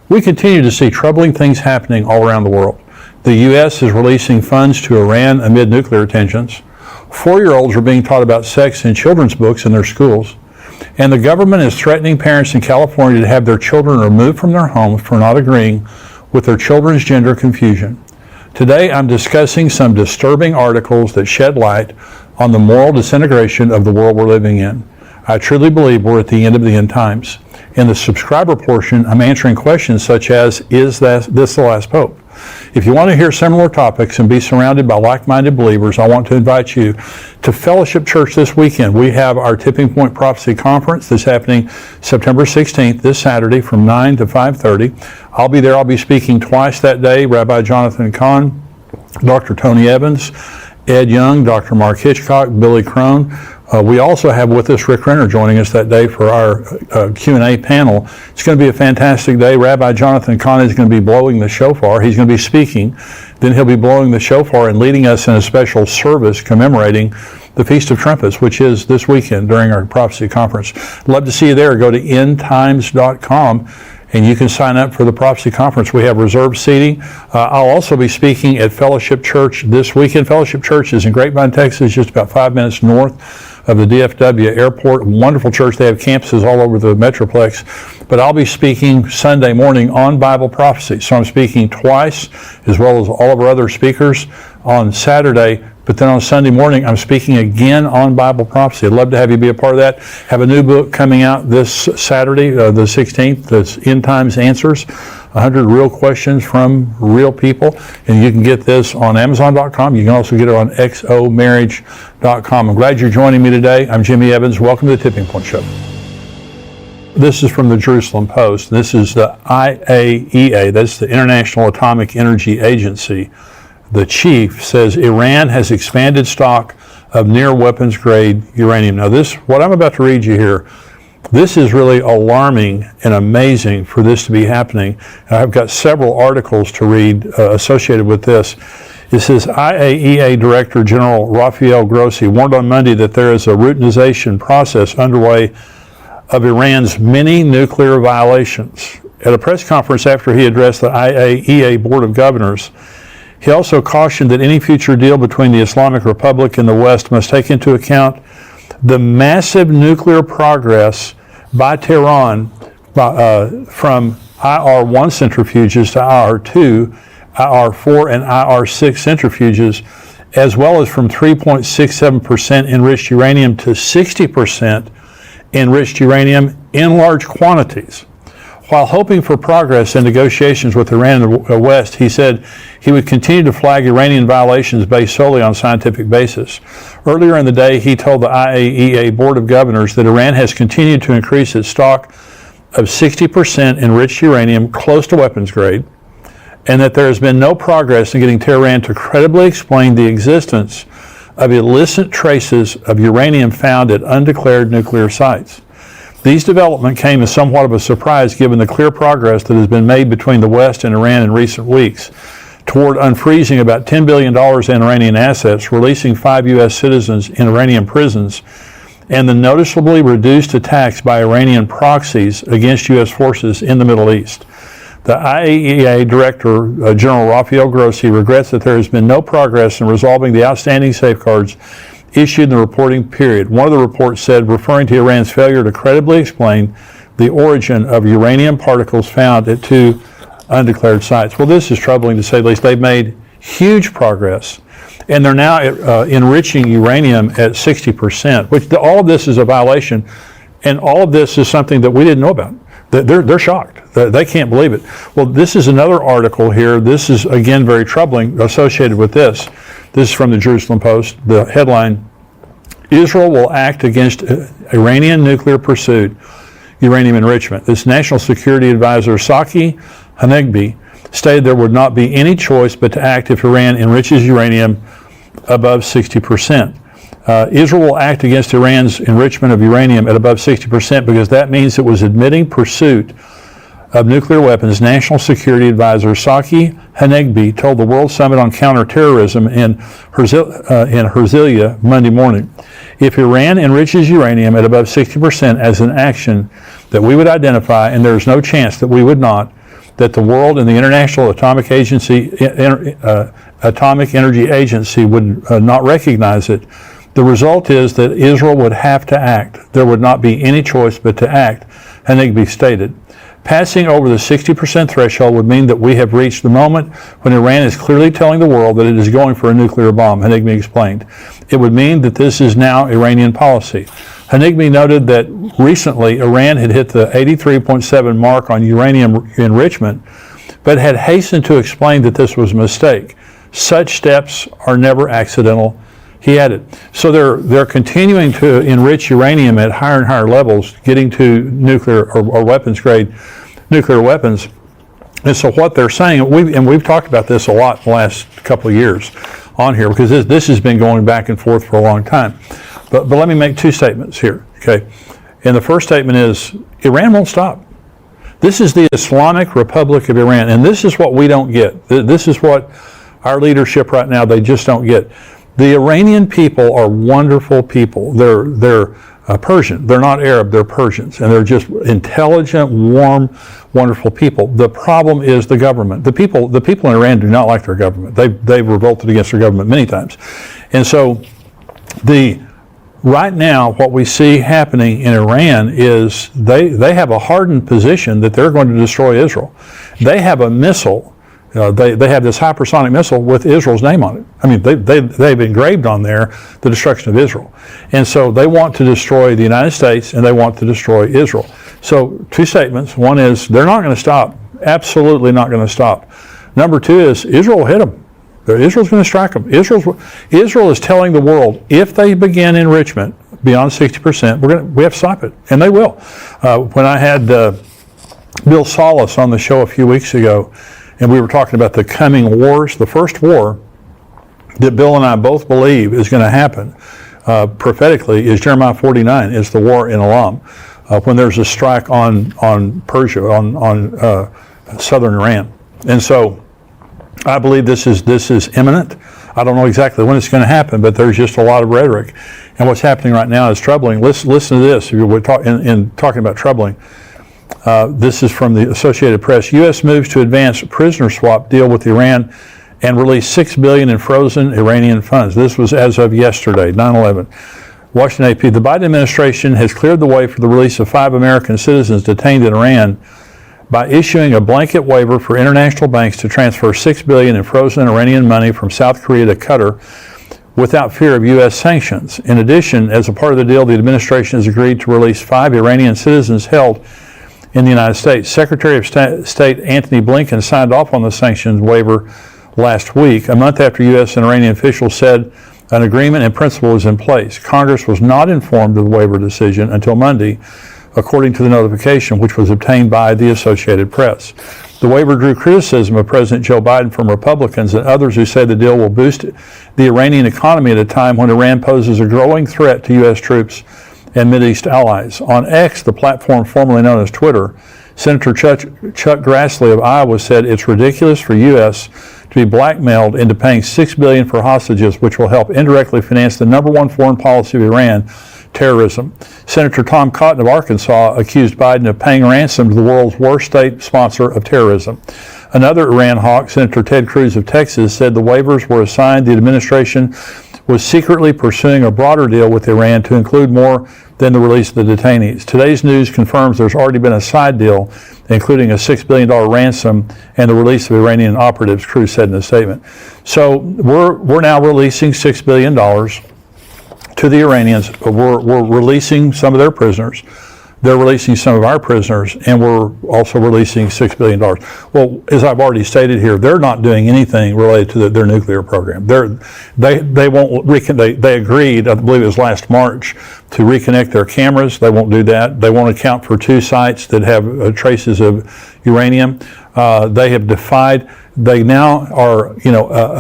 We continue to see troubling things happening all around the world. The U.S. is releasing funds to Iran amid nuclear tensions. 4-year-olds are being taught about sex in children's books in their schools. And the government is threatening parents in California to have their children removed from their homes for not agreeing with their children's gender confusion. Today, I'm discussing some disturbing articles that shed light on the moral disintegration of the world we're living in. I truly believe we're at the end of the end times. In the subscriber portion, I'm answering questions such as, is this the last pope? If you want to hear similar topics and be surrounded by like-minded believers, I want to invite you to Fellowship Church this weekend. We have our Tipping Point Prophecy Conference that's happening September 16th, this Saturday from 9 to 5:30. I'll be there. I'll be speaking twice that day. Rabbi Jonathan Kahn, Dr. Tony Evans, Ed Young, Dr. Mark Hitchcock, Billy Crone. We also have with us Rick Renner joining us that day for our Q&A panel. It's going to be a fantastic day. Rabbi Jonathan Kahn is going to be blowing the shofar. He's going to be speaking. Then he'll be blowing the shofar and leading us in a special service commemorating the Feast of Trumpets, which is this weekend during our prophecy conference. Love to see you there. Go to endtimes.com. and you can sign up for the Prophecy Conference. We have reserved seating. I'll also be speaking at Fellowship Church this weekend. Fellowship Church is in Grapevine, Texas, just about 5 minutes north of the DFW airport. Wonderful church. They have campuses all over the Metroplex. But I'll be speaking Sunday morning on Bible prophecy. So I'm speaking twice, as well as all of our other speakers on Saturday. But then on Sunday morning, I'm speaking again on Bible prophecy. I'd love to have you be a part of that. Have a new book coming out this Saturday, the 16th, that's End Times Answers, 100 real questions from real people. And you can get this on Amazon.com. You can also get it on xomarriage.com. I'm glad you're joining me today. I'm Jimmy Evans. Welcome to the Tipping Point Show. This is from the Jerusalem Post. This is the IAEA, that's the International Atomic Energy Agency. The chief says Iran has expanded stock of near weapons grade uranium. Now what I'm about to read you here, this is really alarming and amazing for this to be happening. I've got several articles to read associated with this. It says IAEA Director General Rafael Grossi warned on Monday that there is a routinization process underway of Iran's many nuclear violations. At a press conference after he addressed the IAEA Board of Governors, he also cautioned that any future deal between the Islamic Republic and the West must take into account the massive nuclear progress by Tehran from IR-1 centrifuges to IR-2, IR-4, and IR-6 centrifuges, as well as from 3.67% enriched uranium to 60% enriched uranium in large quantities. While hoping for progress in negotiations with Iran and the West, he said he would continue to flag Iranian violations based solely on scientific basis. Earlier in the day, he told the IAEA Board of Governors that Iran has continued to increase its stock of 60% enriched uranium close to weapons grade, and that there has been no progress in getting Tehran to credibly explain the existence of illicit traces of uranium found at undeclared nuclear sites. These developments came as somewhat of a surprise given the clear progress that has been made between the West and Iran in recent weeks toward unfreezing about $10 billion in Iranian assets, releasing 5 U.S. citizens in Iranian prisons, and the noticeably reduced attacks by Iranian proxies against U.S. forces in the Middle East. The IAEA Director, General Rafael Grossi, regrets that there has been no progress in resolving the outstanding safeguards issued in the reporting period. One of the reports said, referring to Iran's failure to credibly explain the origin of uranium particles found at 2 undeclared sites. Well, this is troubling to say the least. They've made huge progress, and they're now enriching uranium at 60%, which all of this is a violation, and all of this is something that we didn't know about. They're shocked. They can't believe it. Well, this is another article here. This is, again, very troubling associated with this. This is from the Jerusalem Post. The headline, Israel will act against Iranian nuclear pursuit, uranium enrichment. This National Security Advisor, Saki Hanegbi, stated there would not be any choice but to act if Iran enriches uranium above 60%. Israel will act against Iran's enrichment of uranium at above 60% because that means it was admitting pursuit of nuclear weapons. National Security Advisor Saki Hanegbi told the World Summit on Counterterrorism in Herzliya Monday morning. If Iran enriches uranium at above 60% as an action that we would identify, and there is no chance that we would not, that the world and the International Atomic Energy Agency would not recognize it, the result is that Israel would have to act. There would not be any choice but to act, Hanigby stated. Passing over the 60% threshold would mean that we have reached the moment when Iran is clearly telling the world that it is going for a nuclear bomb, Hanigby explained. It would mean that this is now Iranian policy. Hanigby noted that recently Iran had hit the 83.7 mark on uranium enrichment, but had hastened to explain that this was a mistake. Such steps are never accidental, he added. So they're continuing to enrich uranium at higher and higher levels, getting to nuclear or weapons grade nuclear weapons. And so what they're saying, we've talked about this a lot in the last couple of years on here, because this has been going back and forth for a long time. But let me make two statements here, okay? And the first statement is, Iran won't stop. This is the Islamic Republic of Iran, and this is what we don't get. This is what our leadership right now, they just don't get. The Iranian people are wonderful people. They're Persian. They're not Arab, they're Persians. And they're just intelligent, warm, wonderful people. The problem is the government. The people in Iran do not like their government. They've revolted against their government many times. And so right now, what we see happening in Iran is they have a hardened position that they're going to destroy Israel. They have a missile. They have this hypersonic missile with Israel's name on it. I mean, they've engraved on there the destruction of Israel. And so they want to destroy the United States and they want to destroy Israel. So two statements. One is they're not going to stop. Absolutely not going to stop. Number two is Israel will hit them. Israel's going to strike them. Israel is telling the world, if they begin enrichment beyond 60%, we have to stop it. And they will. When I had Bill Salas on the show a few weeks ago, and we were talking about the coming wars, the first war that Bill and I both believe is going to happen prophetically is Jeremiah 49, is the war in Elam, when there's a strike on Persia, on southern Iran. And so I believe this is imminent. I don't know exactly when it's going to happen, but there's just a lot of rhetoric. And what's happening right now is troubling. Listen to this. We're talking about troubling. This is from the Associated Press. U.S. moves to advance prisoner swap deal with Iran and release $6 billion in frozen Iranian funds. This was as of yesterday, 9/11. Washington AP. The Biden administration has cleared the way for the release of 5 American citizens detained in Iran by issuing a blanket waiver for international banks to transfer $6 billion in frozen Iranian money from South Korea to Qatar without fear of U.S. sanctions. In addition, as a part of the deal, the administration has agreed to release 5 Iranian citizens held in the United States. Secretary of State Antony Blinken signed off on the sanctions waiver last week, a month after U.S. and Iranian officials said an agreement in principle is in place. Congress was not informed of the waiver decision until Monday, according to the notification, which was obtained by the Associated Press. The waiver drew criticism of President Joe Biden from Republicans and others who say the deal will boost the Iranian economy at a time when Iran poses a growing threat to U.S. troops and Mideast allies. On X, the platform formerly known as Twitter, Senator Chuck Grassley of Iowa said it's ridiculous for U.S. to be blackmailed into paying $6 billion for hostages, which will help indirectly finance the number one foreign policy of Iran, terrorism. Senator Tom Cotton of Arkansas accused Biden of paying ransom to the world's worst state sponsor of terrorism. Another Iran hawk, Senator Ted Cruz of Texas, said the waivers were a sign the administration was secretly pursuing a broader deal with Iran to include more than the release of the detainees. Today's news confirms there's already been a side deal, including a $6 billion ransom and the release of Iranian operatives, Cruz said in a statement. So we're now releasing $6 billion to the Iranians. We're releasing some of their prisoners. They're releasing some of our prisoners, and we're also releasing $6 billion. Well, as I've already stated here, they're not doing anything related to their nuclear program. They won't. They agreed, I believe it was last March, to reconnect their cameras. They won't do that. They won't account for 2 sites that have traces of uranium. They have defied. They now are,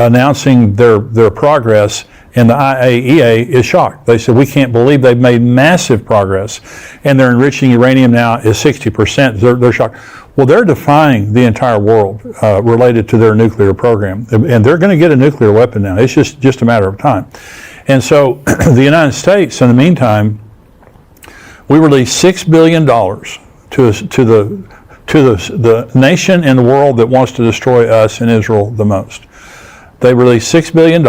announcing their progress. And the IAEA is shocked. They said, we can't believe they've made massive progress, and they're enriching uranium now is 60%. They're shocked. Well, they're defying the entire world related to their nuclear program, and they're going to get a nuclear weapon now. It's just a matter of time. And so the United States, in the meantime, we released $6 billion to to the nation in the world that wants to destroy us and Israel the most. They released $6 billion,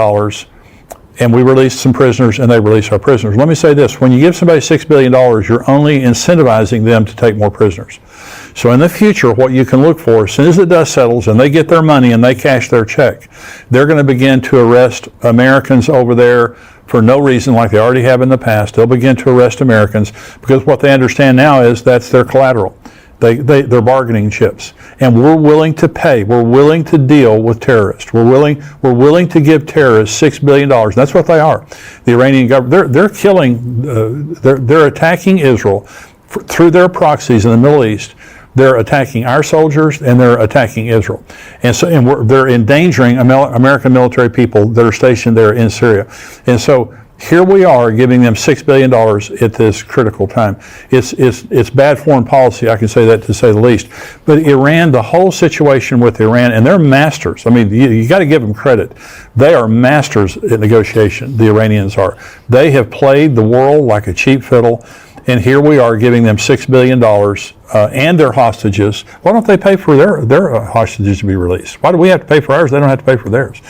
and we released some prisoners, and they released our prisoners. Let me say this. When you give somebody $6 billion, you're only incentivizing them to take more prisoners. So in the future, what you can look for, as soon as the dust settles and they get their money and they cash their check, they're going to begin to arrest Americans over there for no reason, like they already have in the past. They'll begin to arrest Americans because what they understand now is that's their collateral. They're bargaining chips, and we're willing to pay. We're willing to deal with terrorists. We're willing to give terrorists $6 billion. That's what they are. The Iranian government, they're killing, they're attacking Israel through their proxies in the Middle East. They're attacking our soldiers, and they're attacking Israel, they're endangering American military people that are stationed there in Syria, and so. Here we are giving them $6 billion at this critical time. It's bad foreign policy, I can say that to say the least. But Iran, the whole situation with Iran, and they're masters. I mean, you got to give them credit. They are masters at negotiation, the Iranians are. They have played the world like a cheap fiddle, and here we are giving them $6 billion and their hostages. Why don't they pay for their hostages to be released? Why do we have to pay for ours? They don't have to pay for theirs.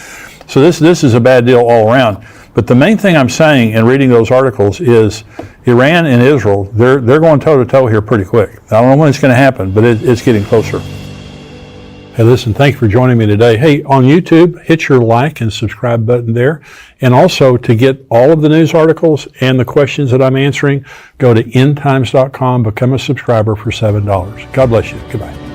So this is a bad deal all around. But the main thing I'm saying in reading those articles is Iran and Israel, they're going toe-to-toe here pretty quick. I don't know when it's going to happen, but it's getting closer. Hey, listen, thank you for joining me today. Hey, on YouTube, hit your like and subscribe button there. And also, to get all of the news articles and the questions that I'm answering, go to endtimes.com, become a subscriber for $7. God bless you. Goodbye.